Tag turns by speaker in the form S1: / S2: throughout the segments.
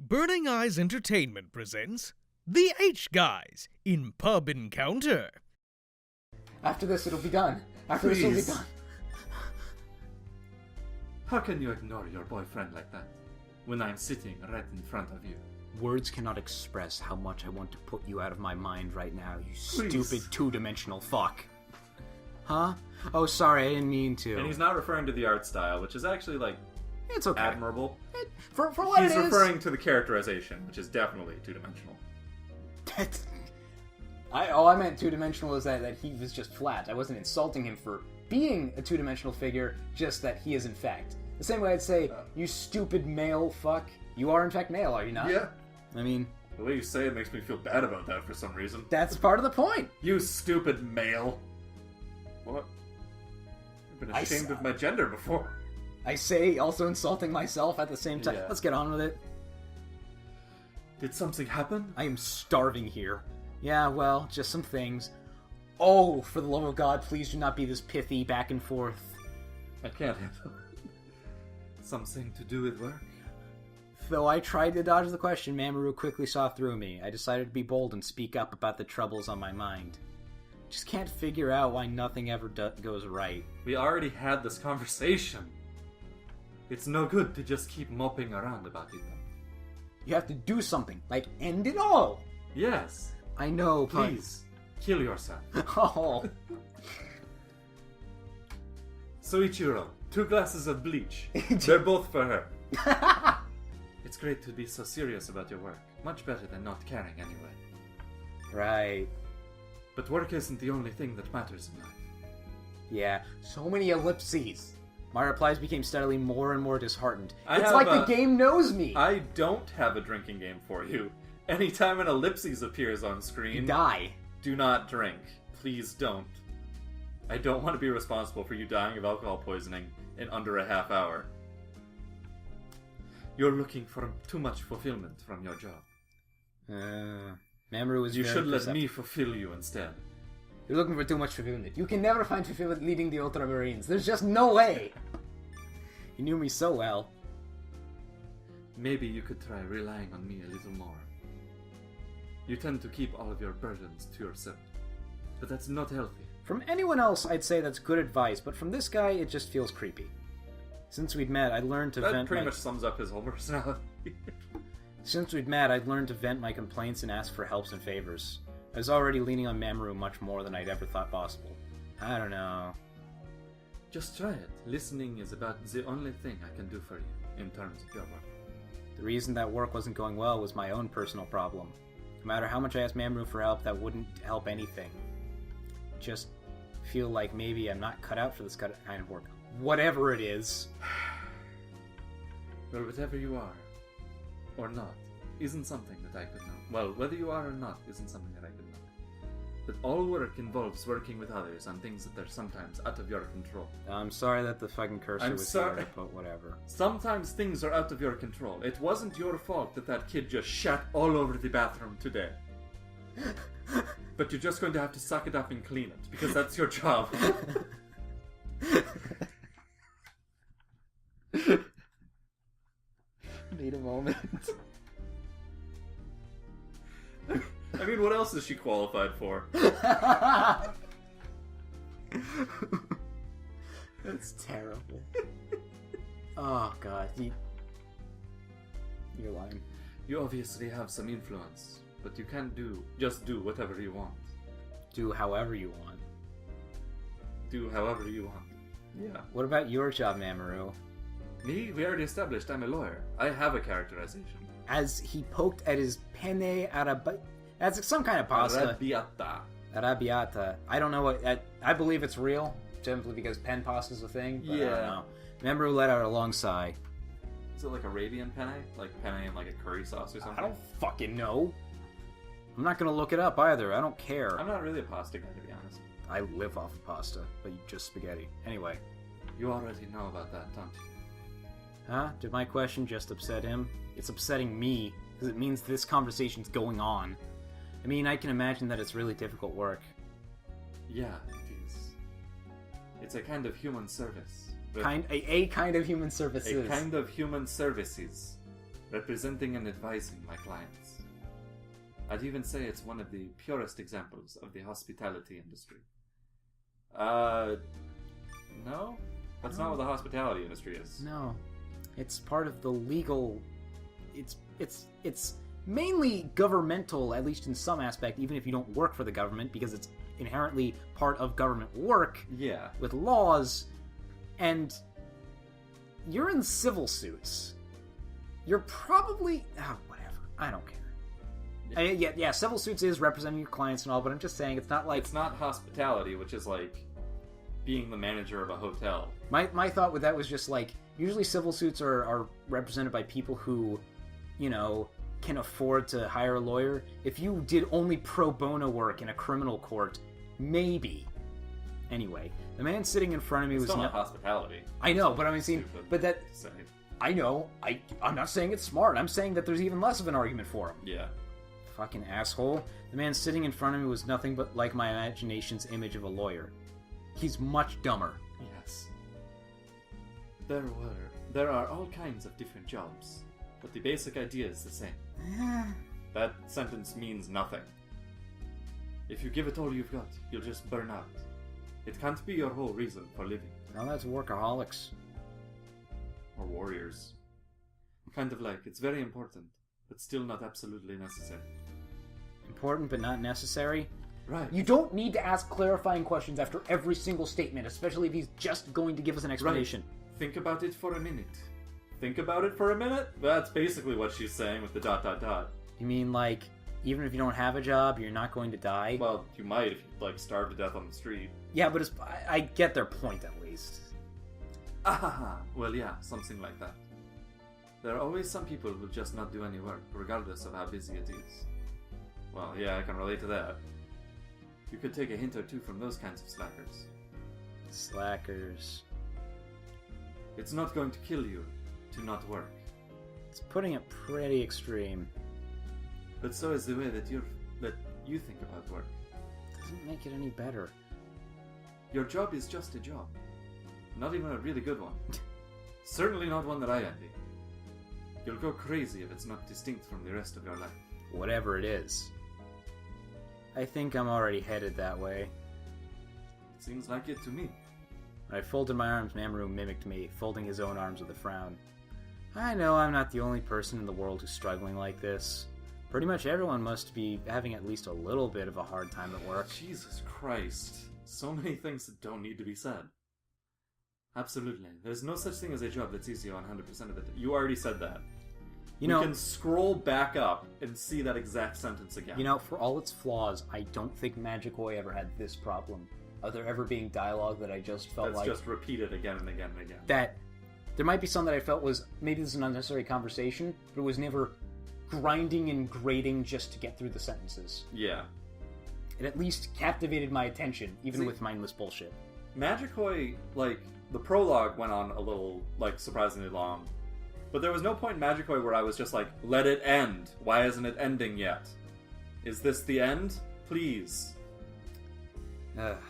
S1: Burning Eyes Entertainment presents The H-Guys in Pub Encounter.
S2: After this, it'll be done. After this, it'll be done.
S3: How can you ignore your boyfriend like that when I'm sitting right in front of you?
S2: Words cannot express how much I want to put you out of my mind right now, you
S3: Please.
S2: stupid two-dimensional fuck. Huh? Oh, sorry, I didn't mean to.
S3: And he's not referring to the art style, which is actually,
S2: It's okay.
S3: admirable.
S2: For what
S3: He's
S2: it is...
S3: referring to the characterization, which is definitely two-dimensional.
S2: I meant two-dimensional is that he was just flat. I wasn't insulting him for being a two-dimensional figure, just that he is in fact. The same way I'd say, you stupid male fuck. You are in fact male, are you not?
S3: Yeah.
S2: I mean...
S3: The way you say it makes me feel bad about that for some reason.
S2: That's part of the point.
S3: You stupid male. What? I've been ashamed of my gender before.
S2: I say also insulting myself at the same time.
S3: Yeah.
S2: Let's get on with it.
S3: Did something happen?
S2: I am starving here. Yeah, well, just some things. Oh, for the love of God, please do not be this pithy back and forth.
S3: I can't handle it. Something to do with work?
S2: Though I tried to dodge the question, Mamoru quickly saw through me. I decided to be bold and speak up about the troubles on my mind. Just can't figure out why nothing ever goes right.
S3: We already had this conversation. It's no good to just keep moping around about it.
S2: You have to do something, like end it all.
S3: Yes.
S2: I know, but...
S3: Please, kill yourself.
S2: Oh.
S3: Soichiro, 2 glasses of bleach. They're both for her. It's great to be so serious about your work. Much better than not caring anyway.
S2: Right.
S3: But work isn't the only thing that matters in life.
S2: Yeah, so many ellipses. My replies became steadily more and more disheartened.
S3: I
S2: It's
S3: have
S2: like the game knows me.
S3: I don't have a drinking game for you. Anytime an ellipses appears on screen,
S2: Die.
S3: do not drink. Please don't. I don't want to be responsible for you dying of alcohol poisoning in under a half hour. You're looking for too much fulfillment from your job.
S2: Mamoru was
S3: You
S2: very
S3: should let
S2: perceptive.
S3: me fulfill you instead.
S2: You're looking for too much fulfillment. You can never find fulfillment leading the Ultramarines. There's just no way. You knew me so well.
S3: Maybe you could try relying on me a little more. You tend to keep all of your burdens to yourself, but that's not healthy.
S2: From anyone else, I'd say that's good advice, but from this guy, it just feels creepy. Since we'd met, I'd learned to
S3: That
S2: vent
S3: pretty
S2: my...
S3: much sums up his whole personality.
S2: Since we'd met, I'd learned to vent my complaints and ask for helps and favors. I was already leaning on Mamoru much more than I'd ever thought possible. I don't know.
S3: Just try it. Listening is about the only thing I can do for you in terms of your work.
S2: The reason that work wasn't going well was my own personal problem. No matter how much I asked Mamoru for help, that wouldn't help anything. Just feel like maybe I'm not cut out for this kind of work. Whatever it is.
S3: Well, whatever you are, or not, isn't something that I could know. Well, whether you are or not isn't something that I could know. But all work involves working with others on things that are sometimes out of your control.
S2: I'm sorry that the fucking cursor
S3: I'm
S2: was
S3: sorry.
S2: here, but whatever.
S3: Sometimes things are out of your control. It wasn't your fault that that kid just shat all over the bathroom today. But you're just going to have to suck it up and clean it, because that's your job.
S2: Need a moment.
S3: I mean, what else is she qualified for?
S2: That's terrible. Oh god, you're lying.
S3: You obviously have some influence, but you can't just do whatever you want.
S2: Do however you want.
S3: Do however you want. Yeah.
S2: What about your job, Mamoru?
S3: Me? We already established I'm a lawyer. I have a characterization.
S2: As he poked at his penne arrabbiata. That's some kind of pasta.
S3: Arrabbiata.
S2: Arrabbiata. I don't know what... I believe it's real, simply because pen pasta's a thing, but I don't know. Mamoru let out a long sigh.
S3: Is it like Arabian penne? Like penne in like a curry sauce or something?
S2: I don't fucking know. I'm not gonna look it up either. I don't care.
S3: I'm not really a pasta guy, to be honest.
S2: I live off of pasta, but just spaghetti. Anyway.
S3: You already know about that, don't you?
S2: Huh? Did my question just upset him? It's upsetting me, because it means this conversation's going on. I mean, I can imagine that it's really difficult work.
S3: Yeah, it is. It's a kind of human service.
S2: A kind of human services.
S3: A kind of human services. representing and advising my clients. I'd even say it's one of the purest examples of the hospitality industry. No? That's not what the hospitality industry is.
S2: No. It's part of the legal... It's mainly governmental, at least in some aspect, even if you don't work for the government, because it's inherently part of government work.
S3: Yeah.
S2: With laws, and you're in civil suits. You're probably... whatever. I don't care. Yeah, civil suits is representing your clients and all, but I'm just saying it's not like...
S3: It's not hospitality, which is like being the manager of a hotel.
S2: My thought with that was just like, usually civil suits are represented by people who, you know, can afford to hire a lawyer. If you did only pro bono work in a criminal court, maybe. Anyway, the man sitting in front of me was
S3: still not hospitality.
S2: I know, but I mean, but that...
S3: Say.
S2: I know. I'm not saying it's smart. I'm saying that there's even less of an argument for him.
S3: Yeah.
S2: Fucking asshole. The man sitting in front of me was nothing but like my imagination's image of a lawyer. He's much dumber.
S3: Yes. There are all kinds of different jobs, but the basic idea is the same. That sentence means nothing. If you give it all you've got, you'll just burn out. It can't be your whole reason for living.
S2: Now that's workaholics.
S3: Or warriors. Kind of like, it's very important, but still not absolutely necessary.
S2: Important but not necessary?
S3: Right.
S2: You don't need to ask clarifying questions after every single statement, especially if he's just going to give us an explanation.
S3: Right. Think about it for a minute. Think about it for a minute? That's basically what she's saying with the ...
S2: You mean, like, even if you don't have a job, you're not going to die?
S3: Well, you might if you, like, starve to death on the street.
S2: Yeah, but I get their point, at least.
S3: Well, yeah, something like that. There are always some people who just not do any work, regardless of how busy it is. Well, yeah, I can relate to that. You could take a hint or two from those kinds of slackers.
S2: Slackers.
S3: It's not going to kill you to not work.
S2: It's putting it pretty extreme.
S3: But so is the way that you think about work.
S2: Doesn't make it any better.
S3: Your job is just a job. Not even a really good one. Certainly not one that I envy. You'll go crazy if it's not distinct from the rest of your life.
S2: Whatever it is. I think I'm already headed that way.
S3: Seems like it to me.
S2: When I folded my arms, Mamoru mimicked me, folding his own arms with a frown. I know I'm not the only person in the world who's struggling like this. Pretty much everyone must be having at least a little bit of a hard time at work.
S3: Jesus Christ. So many things that don't need to be said. Absolutely. There's no such thing as a job that's easy on 100% of it. You already said that. You can scroll back up and see that exact sentence again.
S2: You know, for all its flaws, I don't think Magikoi ever had this problem. Of there ever being dialogue that I just felt
S3: that's
S2: like...
S3: just repeated again and again and again.
S2: That there might be some that I felt was, maybe this is an unnecessary conversation, but it was never grinding and grating just to get through the sentences.
S3: Yeah.
S2: It at least captivated my attention, even with mindless bullshit.
S3: Magikoi, like, the prologue went on a little, like, surprisingly long. But there was no point in Magikoi where I was just like, let it end. Why isn't it ending yet? Is this the end? Please. At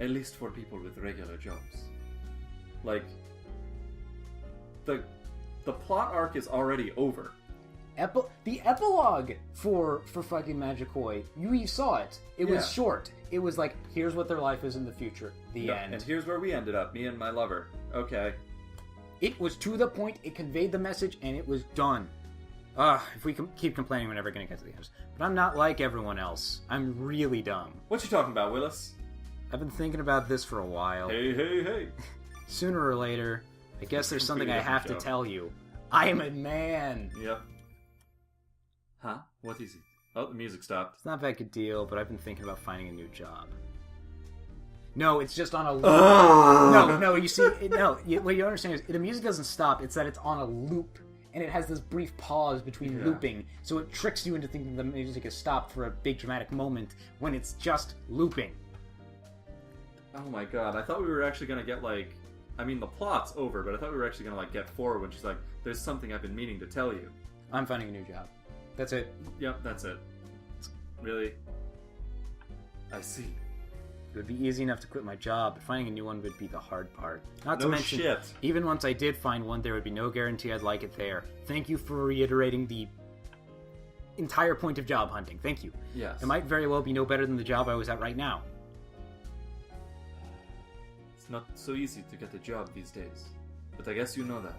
S3: least for people with regular jobs. Like, the plot arc is already over.
S2: The epilogue for fucking Magikoi, you saw it. It was short. It was like, here's what their life is in the future. The end.
S3: And here's where we ended up, me and my lover. Okay.
S2: It was to the point, it conveyed the message, and it was done. If we keep complaining, we're never going to get to the end. But I'm not like everyone else. I'm really dumb.
S3: What you talking about, Willis?
S2: I've been thinking about this for a while.
S3: Hey.
S2: Sooner or later, I guess there's something I have to tell you. I am a man!
S3: Yep. Huh? What is it? Oh, the music stopped.
S2: It's not that big a deal, but I've been thinking about finding a new job. No, it's just on a loop. No, you see, what you understand is, the music doesn't stop, it's that it's on a loop, and it has this brief pause between looping, so it tricks you into thinking the music has stopped for a big dramatic moment, when it's just looping.
S3: Oh my god, I thought we were actually gonna get, like... I mean, the plot's over, but I thought we were actually gonna, like, get forward when she's like, there's something I've been meaning to tell you.
S2: I'm finding a new job. That's it.
S3: Yep, that's it. Really? I see.
S2: It would be easy enough to quit my job, but finding a new one would be the hard part. Not to
S3: No
S2: mention,
S3: shit.
S2: even once I did find one, there would be no guarantee I'd like it there. Thank you for reiterating the entire point of job hunting. Thank you.
S3: Yes.
S2: It might very well be no better than the job I was at right now.
S3: It's not so easy to get a job these days. But I guess you know that.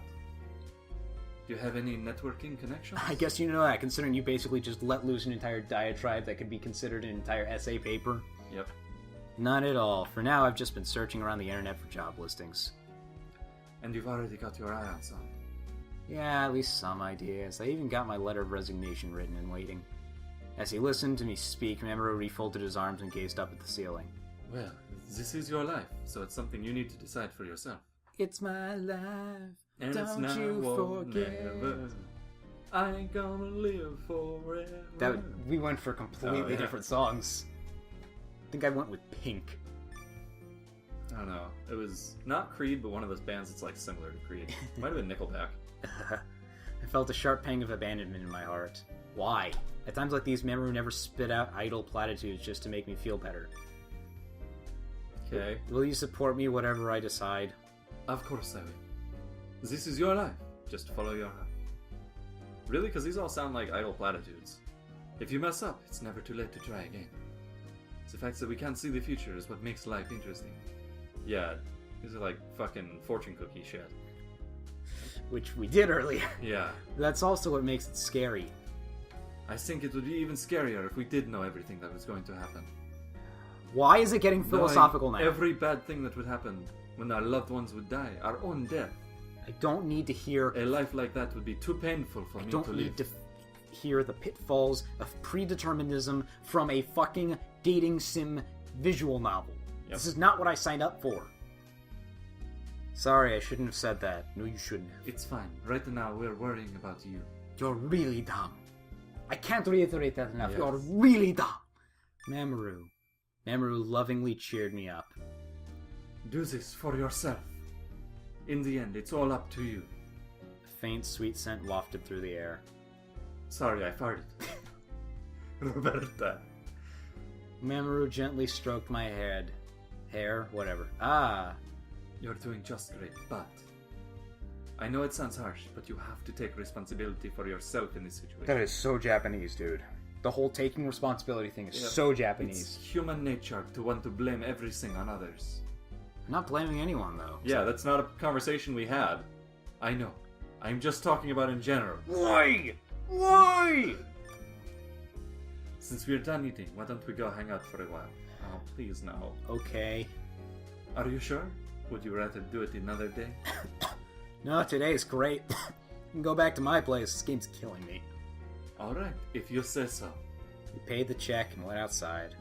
S3: Do you have any networking connections?
S2: I guess you know that, considering you basically just let loose an entire diatribe that could be considered an entire essay paper.
S3: Yep.
S2: Not at all. For now, I've just been searching around the internet for job listings.
S3: And you've already got your eye on some.
S2: Yeah, at least some ideas. I even got my letter of resignation written and waiting. As he listened to me speak, Mamoru refolded his arms and gazed up at the ceiling.
S3: Well, this is your life, so it's something you need to decide for yourself.
S2: It's my life.
S3: And
S2: Don't
S3: it's now
S2: you
S3: or
S2: forget.
S3: never. I ain't gonna live forever.
S2: We went for completely different songs. I think I went with Pink.
S3: I don't know. It was not Creed, but one of those bands that's like similar to Creed. Might have been Nickelback.
S2: I felt a sharp pang of abandonment in my heart. Why? At times like these, Mamoru never spit out idle platitudes just to make me feel better.
S3: Okay.
S2: Will you support me whatever I decide?
S3: Of course I will. This is your life. Just follow your heart. Really? Because these all sound like idle platitudes. If you mess up, it's never too late to try again. It's the fact that we can't see the future is what makes life interesting. Yeah, these are like fucking fortune cookie shit.
S2: Which we did earlier.
S3: Yeah.
S2: That's also what makes it scary.
S3: I think it would be even scarier if we did know everything that was going to happen.
S2: Why is it getting philosophical now?
S3: Every bad thing that would happen when our loved ones would die, our own death.
S2: I don't need to hear...
S3: A life like that would be too painful for me to live.
S2: I don't need to hear the pitfalls of predeterminism from a fucking dating sim visual novel.
S3: Yep.
S2: This is not what I signed up for. Sorry, I shouldn't have said that. No, you shouldn't have.
S3: It's fine. Right now, we're worrying about you.
S2: You're really dumb. I can't reiterate that enough.
S3: Yes.
S2: You're really dumb. Mamoru. Mamoru lovingly cheered me up.
S3: Do this for yourself. In the end, it's all up to you.
S2: A faint, sweet scent wafted through the air.
S3: Sorry, I farted. Roberta.
S2: Mamoru gently stroked my head. Hair? Whatever. Ah.
S3: You're doing just great, but... I know it sounds harsh, but you have to take responsibility for yourself in this situation.
S2: That is so Japanese, dude. The whole taking responsibility thing is so Japanese.
S3: It's human nature to want to blame everything on others.
S2: I'm not blaming anyone, though.
S3: Yeah, that's not a conversation we had. I know. I'm just talking about in general.
S2: Why? Why?
S3: Since we're done eating, why don't we go hang out for a while? Oh, please no.
S2: Okay.
S3: Are you sure? Would you rather do it another day?
S2: No, today's great. I can go back to my place. This game's killing me.
S3: Alright, if you say so.
S2: We paid the check and went outside.